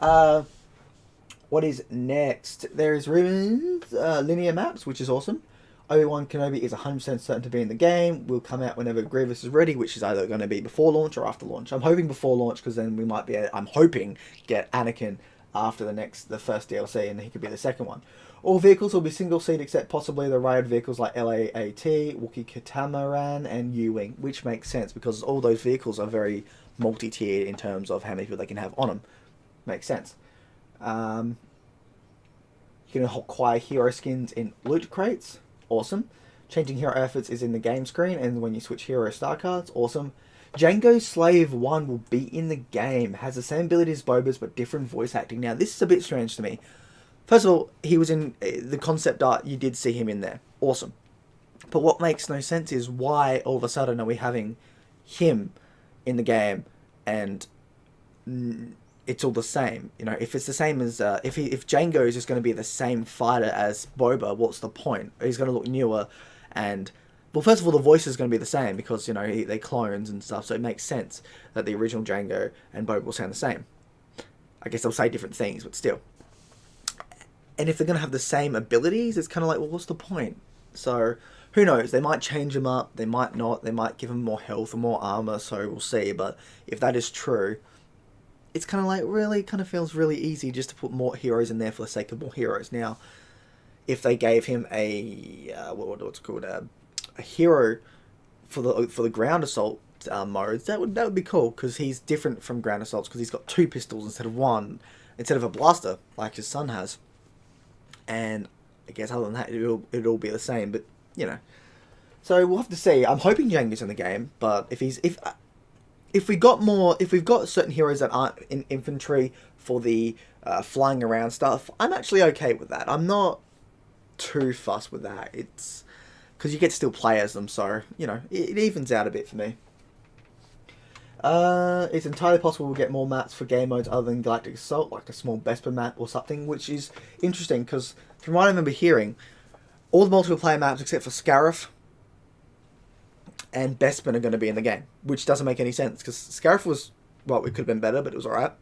Uh, what is next? There is Ruins linear maps, which is awesome. Obi-Wan Kenobi is 100% certain to be in the game. Will come out whenever Grievous is ready, which is either going to be before launch or after launch. I'm hoping before launch because then we might be. I'm hoping get Anakin after the first DLC, and he could be the second one. All vehicles will be single seat except possibly the raid vehicles like LAAT, Wookiee Catamaran, and U-Wing, which makes sense because all those vehicles are very multi-tiered in terms of how many people they can have on them. Makes sense. Um, you can acquire hero skins in loot crates. Awesome. Changing hero efforts is in the game screen, and when you switch hero star cards, awesome. Django Slave 1 will be in the game. Has the same ability as Boba's, but different voice acting. Now, this is a bit strange to me. First of all, he was in the concept art. You did see him in there. Awesome. But what makes no sense is why all of a sudden are we having him in the game and it's all the same. You know, if it's the same as if Django is just going to be the same fighter as Boba, what's the point? He's going to look newer, and well, first of all, the voice is going to be the same because you know they clones and stuff, so it makes sense that the original Django and Boba will sound the same. I guess they'll say different things, but still. And if they're going to have the same abilities, it's kind of like, well, what's the point? So who knows? They might change them up. They might not. They might give them more health or more armor. So we'll see. But if that is true, it's kind of like really kind of feels really easy just to put more heroes in there for the sake of more heroes. Now, if they gave him a what's it called a hero for the ground assault modes, that would be cool because he's different from ground assaults because he's got two pistols instead of one, instead of a blaster like his son has. And I guess other than that, it'll all be the same. But you know, so we'll have to see. I'm hoping Django's in the game, but if we've got certain heroes that aren't in infantry for the flying around stuff, I'm actually okay with that. I'm not too fussed with that. It's because you get to still play as them, so you know it evens out a bit for me. It's entirely possible we'll get more maps for game modes other than Galactic Assault, like a small Bespin map or something, which is interesting because from what I remember hearing, all the multiplayer maps except for Scarif and Bespin are going to be in the game, which doesn't make any sense because Scarif was, well, it could have been better, but it was alright.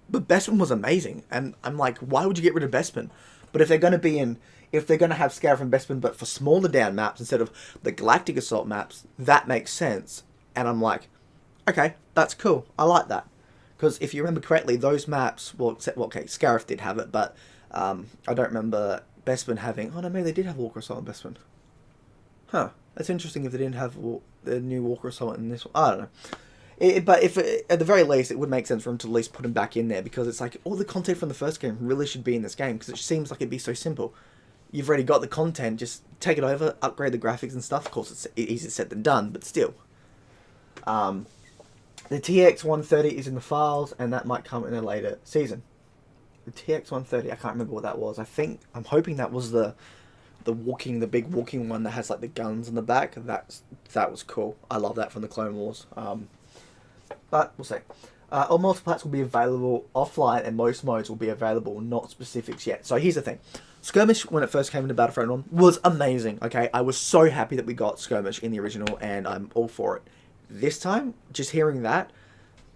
But Bespin was amazing, and I'm like, why would you get rid of Bespin? But if they're going to have Scarif and Bespin, but for smaller down maps instead of the Galactic Assault maps, that makes sense. And I'm like, okay, that's cool. I like that. Because if you remember correctly, those maps, okay, Scarif did have it, but I don't remember Bespin having... Oh, no, maybe they did have Walker Assault and Bespin. Huh. That's interesting if they didn't have the new Walker Assault in this one. I don't know. But if at the very least, it would make sense for them to at least put him back in there, because it's like, all the content from the first game really should be in this game, because it seems like it'd be so simple. You've already got the content, just take it over, upgrade the graphics and stuff. Of course, it's easier said than done, but still. The TX130 is in the files, and that might come in a later season. The TX130, I can't remember what that was. I'm hoping that was the big walking one that has like the guns in the back. That was cool. I love that from the Clone Wars. But we'll see. All multiplats will be available offline, and most modes will be available, not specifics yet. So here's the thing. Skirmish, when it first came into Battlefront 1, was amazing, okay? I was so happy that we got Skirmish in the original, and I'm all for it. This time, just hearing that,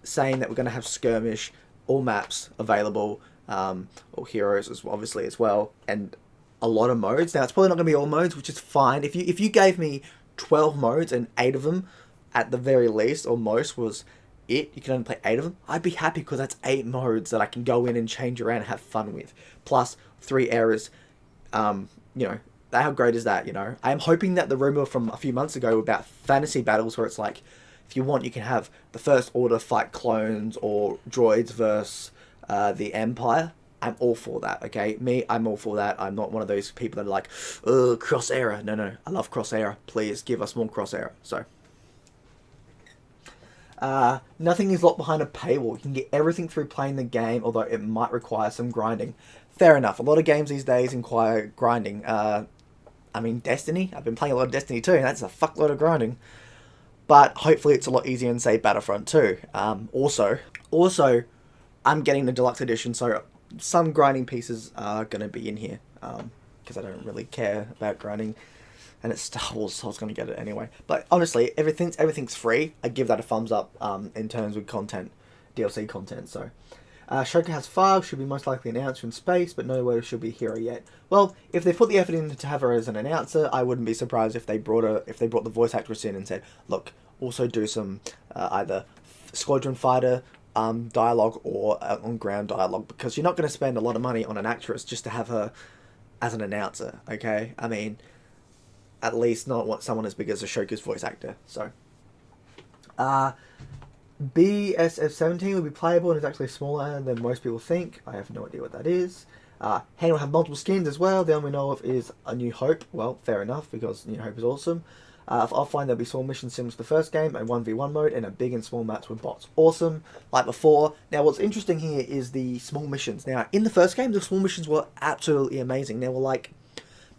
saying that we're going to have Skirmish, all maps available, all heroes obviously as well, and a lot of modes. Now, it's probably not going to be all modes, which is fine. If you gave me 12 modes and 8 of them, at the very least, or most, was you can only play 8 of them, I'd be happy because that's 8 modes that I can go in and change around and have fun with. Plus 3 eras. You know, how great is that, you know? I am hoping that the rumor from a few months ago about fantasy battles, where it's like, if you want, you can have the First Order fight clones or droids versus the Empire. I'm all for that, okay? I'm all for that. I'm not one of those people that are like, cross-era. No. I love cross-era. Please give us more cross-era. So, nothing is locked behind a paywall. You can get everything through playing the game, although it might require some grinding. Fair enough. A lot of games these days require grinding. I mean, Destiny. I've been playing a lot of Destiny too, and that's a fuckload of grinding. But hopefully it's a lot easier in, say, Battlefront 2. Also, I'm getting the deluxe edition, so some grinding pieces are going to be in here. Because I don't really care about grinding. And it's Star Wars, so I was going to get it anyway. But honestly, everything's free. I give that a thumbs up in terms of content, DLC content. So, Shoka has 5, should be most likely an announcer in space, but nowhere she'll be a hero yet. Well, if they put the effort in to have her as an announcer, I wouldn't be surprised if they brought the voice actress in and said, look, also do some either squadron fighter dialogue or on ground dialogue, because you're not going to spend a lot of money on an actress just to have her as an announcer, okay? I mean, at least not want someone as big as Ashoka's voice actor. So, BSF-17 will be playable and is actually smaller than most people think. I have no idea what that is. Hand will have multiple skins as well. The only we know of is A New Hope. Well, fair enough, because New Hope is awesome. For offline, there'll be small missions similar to the first game, a 1v1 mode, and a big and small maps with bots. Awesome, like before. Now, what's interesting here is the small missions. Now, in the first game, the small missions were absolutely amazing. They were like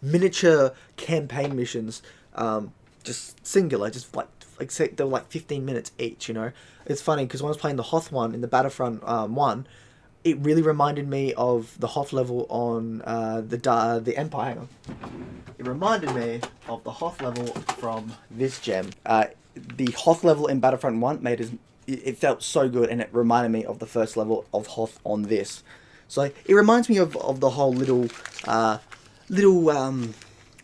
miniature campaign missions, just singular, just like they were like 15 minutes each, you know. It's funny, because when I was playing the Hoth one in the Battlefront 1, it really reminded me of the Hoth level on the Empire. Hang on. It reminded me of the Hoth level from this gem. The Hoth level in Battlefront 1 it felt so good, and it reminded me of the first level of Hoth on this. So it reminds me of the whole little what are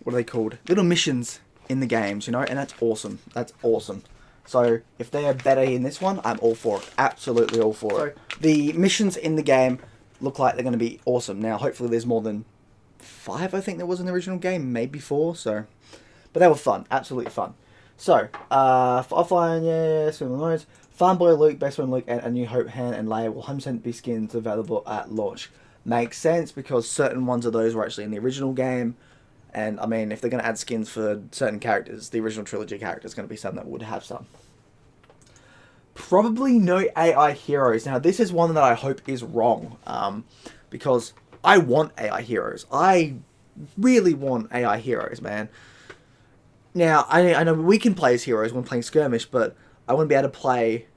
they called? Little missions in the games, you know, and that's awesome. That's awesome. So if they are better in this one, I'm all for it. Absolutely all for it. The missions in the game look like they're going to be awesome. Now, hopefully there's more than 5, I think there was in the original game, maybe 4. So, but they were fun, absolutely fun. So, for offline, yeah, similar modes. Farm Boy Luke, Best Friend Luke, and A New Hope Han and Leia will 100% be skins available at launch. Makes sense, because certain ones of those were actually in the original game. And, I mean, if they're going to add skins for certain characters, the original trilogy character is going to be something that would have some. Probably no AI heroes. Now, this is one that I hope is wrong, because I want AI heroes. I really want AI heroes, man. Now, I know we can play as heroes when playing Skirmish, but I want to be able to play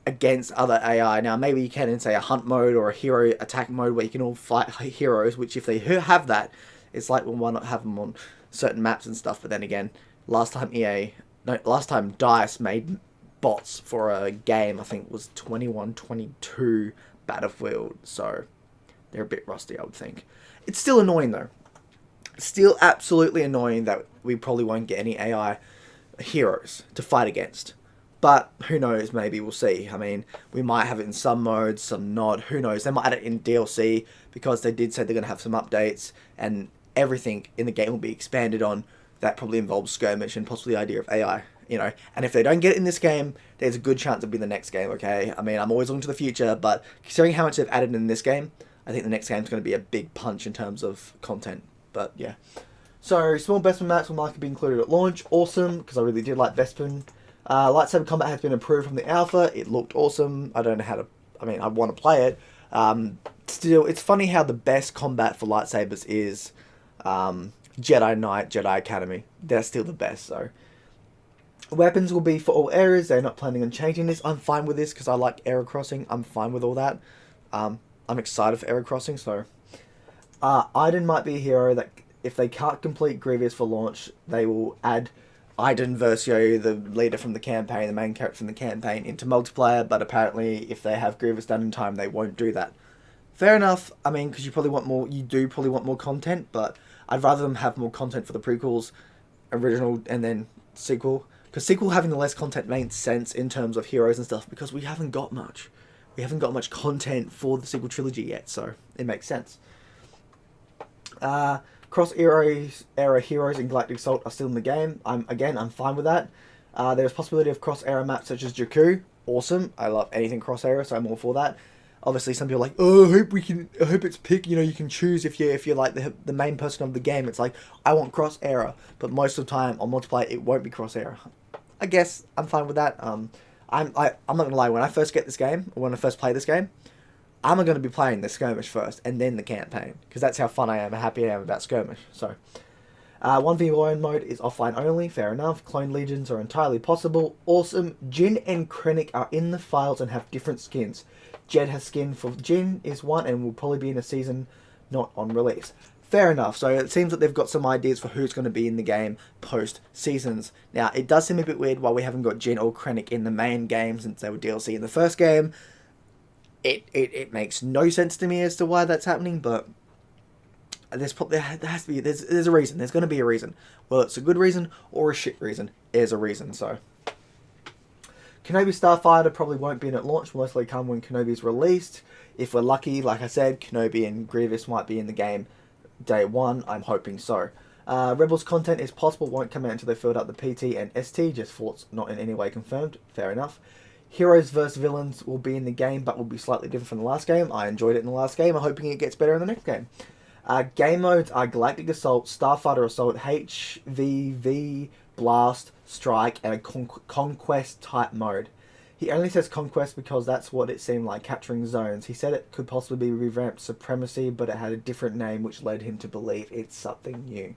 against other AI. Now, maybe you can in, say, a hunt mode or a hero attack mode where you can all fight heroes, which if they have that, it's like, well, why not have them on certain maps and stuff? But then again, last time DICE made bots for a game, I think it was 21-22 Battlefield, so they're a bit rusty, I would think. It's still annoying, though. Still absolutely annoying that we probably won't get any AI heroes to fight against. But who knows, maybe we'll see. I mean, we might have it in some modes, some not. Who knows? They might add it in DLC, because they did say they're going to have some updates, and everything in the game will be expanded on. That probably involves Skirmish and possibly the idea of AI, you know. And if they don't get it in this game, there's a good chance it'll be the next game, okay? I mean, I'm always looking to the future, but considering how much they've added in this game, I think the next game's going to be a big punch in terms of content. But, yeah. So, small Bespin maps will likely be included at launch. Awesome, because I really did like Bespin. Lightsaber combat has been improved from the alpha. It looked awesome. I don't know how to... I mean, I want to play it. Still, it's funny how the best combat for lightsabers is Jedi Knight, Jedi Academy. They're still the best, so... Weapons will be for all areas. They're not planning on changing this. I'm fine with this, because I like Era Crossing. I'm fine with all that. I'm excited for Era Crossing, so... Iden might be a hero that, if they can't complete Grievous for launch, they will add Iden Versio, the leader from the campaign, the main character from the campaign, into multiplayer, but apparently if they have Grievous done in time, they won't do that. Fair enough, I mean, because you do probably want more content, but I'd rather them have more content for the prequels, original, and then sequel. Because sequel having the less content makes sense in terms of heroes and stuff, because we haven't got much. We haven't got much content for the sequel trilogy yet, so it makes sense. Cross-era heroes in Galactic Assault are still in the game. I'm fine with that. There's possibility of cross-era maps such as Jakku. Awesome. I love anything cross-era, so I'm all for that. Obviously, some people are like, oh, I hope it's pick. You know, you can choose if you're like the main person of the game. It's like, I want cross-era, but most of the time on multiplayer it won't be cross-era. I guess I'm fine with that. I'm not gonna lie. When I first get this game, or when I first play this game, I'm going to be playing the Skirmish first, and then the campaign, because that's how fun I am, how happy I am about Skirmish. So, 1v1 mode is offline only, fair enough. Clone Legions are entirely possible. Awesome. Jin and Krennic are in the files and have different skins. Jed has skin for Jin is one, and will probably be in a season not on release. Fair enough. So it seems that they've got some ideas for who's going to be in the game post-seasons. Now, it does seem a bit weird why we haven't got Jin or Krennic in the main game, since they were DLC in the first game. It makes no sense to me as to why that's happening, but there has to be there's a reason. There's going to be a reason. Well, it's a good reason or a shit reason. There's a reason. So Kenobi Starfighter probably won't be in at launch. Will mostly come when Kenobi is released. If we're lucky, like I said, Kenobi and Grievous might be in the game day one. I'm hoping so. Rebels content is possible, won't come out until they filled up the PT and ST, just thoughts not in any way confirmed. Fair enough. Heroes vs Villains will be in the game, but will be slightly different from the last game. I enjoyed it in the last game. I'm hoping it gets better in the next game. Game modes are Galactic Assault, Starfighter Assault, HVV, Blast, Strike, and a Conquest type mode. He only says Conquest because that's what it seemed like, capturing zones. He said it could possibly be revamped Supremacy, but it had a different name which led him to believe it's something new.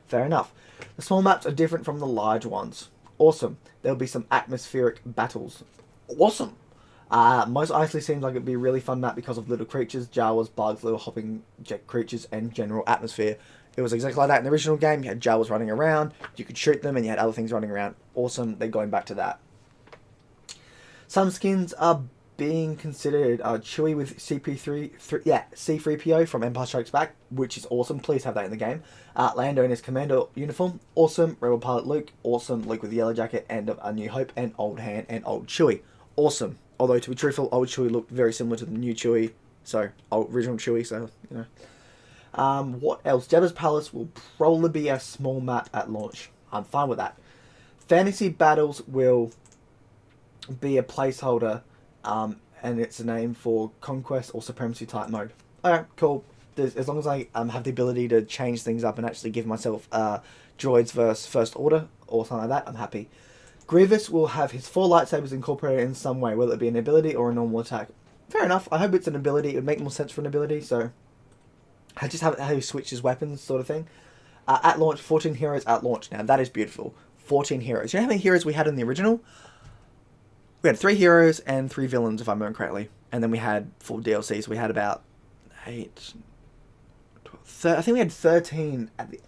Fair enough. The small maps are different from the large ones. Awesome. There'll be some atmospheric battles. Awesome. Most Isley seems like it'd be a really fun map because of little creatures, Jawas, bugs, little hopping jet creatures, and general atmosphere. It was exactly like that in the original game. You had Jawas running around, you could shoot them, and you had other things running around. Awesome. They're going back to that. Some skins are being considered Chewie with C3PO from Empire Strikes Back, which is awesome. Please have that in the game. Lando in his Commando uniform, awesome. Rebel Pilot Luke, awesome. Luke with the yellow jacket, End of A New Hope, and Old Han and Old Chewie, awesome. Although to be truthful, Old Chewie looked very similar to the new Chewie, so original Chewie. So you know. What else? Jabba's Palace will probably be a small map at launch. I'm fine with that. Fantasy Battles will be a placeholder, and it's a name for Conquest or Supremacy type mode. Alright, cool. As long as I have the ability to change things up and actually give myself droids versus First Order or something like that, I'm happy. Grievous will have his 4 lightsabers incorporated in some way, whether it be an ability or a normal attack. Fair enough. I hope it's an ability. It would make more sense for an ability, so I just have how he switches weapons sort of thing. At launch, 14 heroes at launch. Now, that is beautiful. 14 heroes. You know how many heroes we had in the original? We had 3 heroes and 3 villains, if I remember correctly. And then we had 4 DLCs. We had about 8... 12, I think we had 13 at the...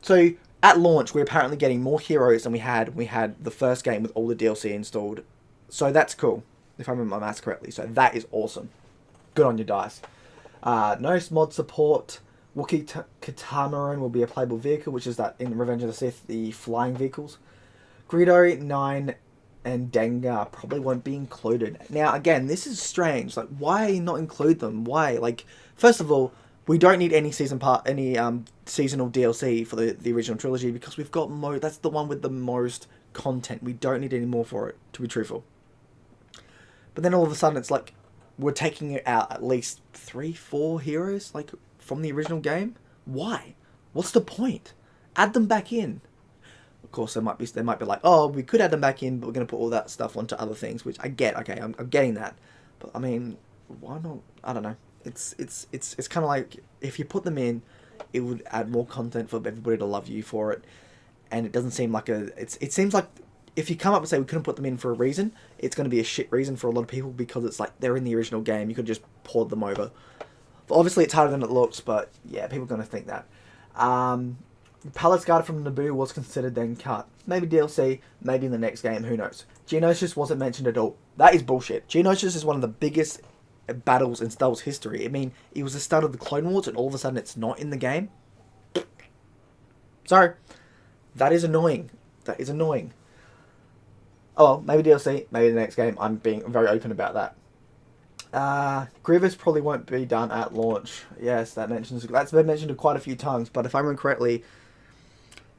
So, at launch, we're apparently getting more heroes than we had the first game with all the DLC installed. So that's cool, if I remember my maths correctly. So that is awesome. Good on your dice. No mod support. Wookiee Catamaran will be a playable vehicle, which is that in Revenge of the Sith, the flying vehicles. Greedo, 9, and Dengar probably won't be included. Now, again, this is strange. Like, why not include them? Why? Like, first of all, we don't need any seasonal DLC for the original trilogy because we've got that's the one with the most content. We don't need any more for it, to be truthful. But then all of a sudden it's like we're taking out at least 3-4 heroes like from the original game. Why? What's the point? Add them back in. Of course, they might be like, oh, we could add them back in, but we're going to put all that stuff onto other things, which I get. Okay, I'm getting that, but I mean, why not? I don't know. It's kind of like if you put them in, it would add more content for everybody to love you for it, and it doesn't seem like it seems like if you come up and say we couldn't put them in for a reason, it's going to be a shit reason for a lot of people because it's like they're in the original game. You could just port them over. But obviously, it's harder than it looks, but yeah, people are going to think that. Palace Guard from Naboo was considered then cut. Maybe DLC, maybe in the next game, who knows. Geonosis wasn't mentioned at all. That is bullshit. Geonosis is one of the biggest battles in Star Wars history. I mean, it was the start of the Clone Wars and all of a sudden it's not in the game. Sorry. That is annoying. That is annoying. Oh well, maybe DLC, maybe the next game. I'm being very open about that. Grievous probably won't be done at launch. Yes, that's been mentioned quite a few times, but if I remember correctly,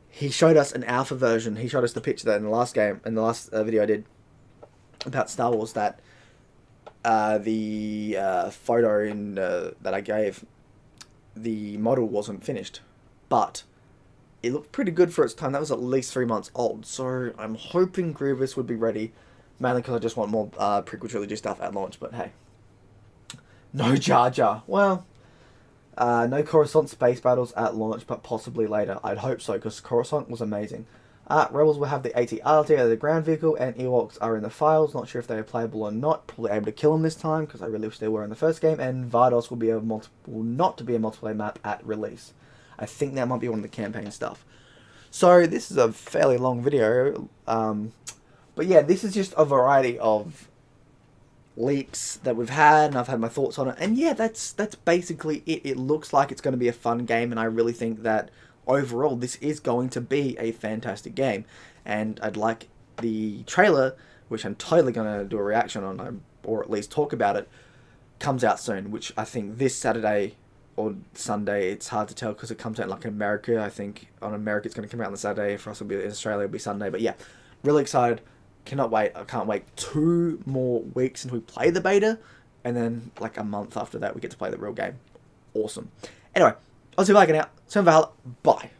he showed us an alpha version. He showed us the picture that in the last game, in the last video I did about Star Wars, that the photo that I gave, the model wasn't finished, but it looked pretty good for its time. That was at least 3 months old, so I'm hoping Grievous would be ready, mainly because I just want more prequel trilogy stuff at launch, but hey. No Jar Jar. Well, no Coruscant space battles at launch, but possibly later. I'd hope so, because Coruscant was amazing. Rebels will have the AT-RT, the ground vehicle, and Ewoks are in the files. Not sure if they are playable or not. Probably able to kill them this time, because I really wish they were in the first game. And Vardos will be not to be a multiplayer map at release. I think that might be one of the campaign stuff. So this is a fairly long video. But yeah, this is just a variety of leaks that we've had, and I've had my thoughts on it. And yeah, that's basically it. It looks like it's going to be a fun game, and I really think that overall this is going to be a fantastic game. And I'd like the trailer, which I'm totally going to do a reaction on, or at least talk about it, comes out soon, which I think this Saturday or Sunday. It's hard to tell because it comes out like in America. I think on America it's going to come out on the Saturday. For us, it'll be in Australia, it'll be Sunday. But yeah, really excited. Cannot wait. I can't wait 2 more weeks until we play the beta, and then like a month after that we get to play the real game. Awesome. Anyway, Aussie Viking out. Valhalla. Bye.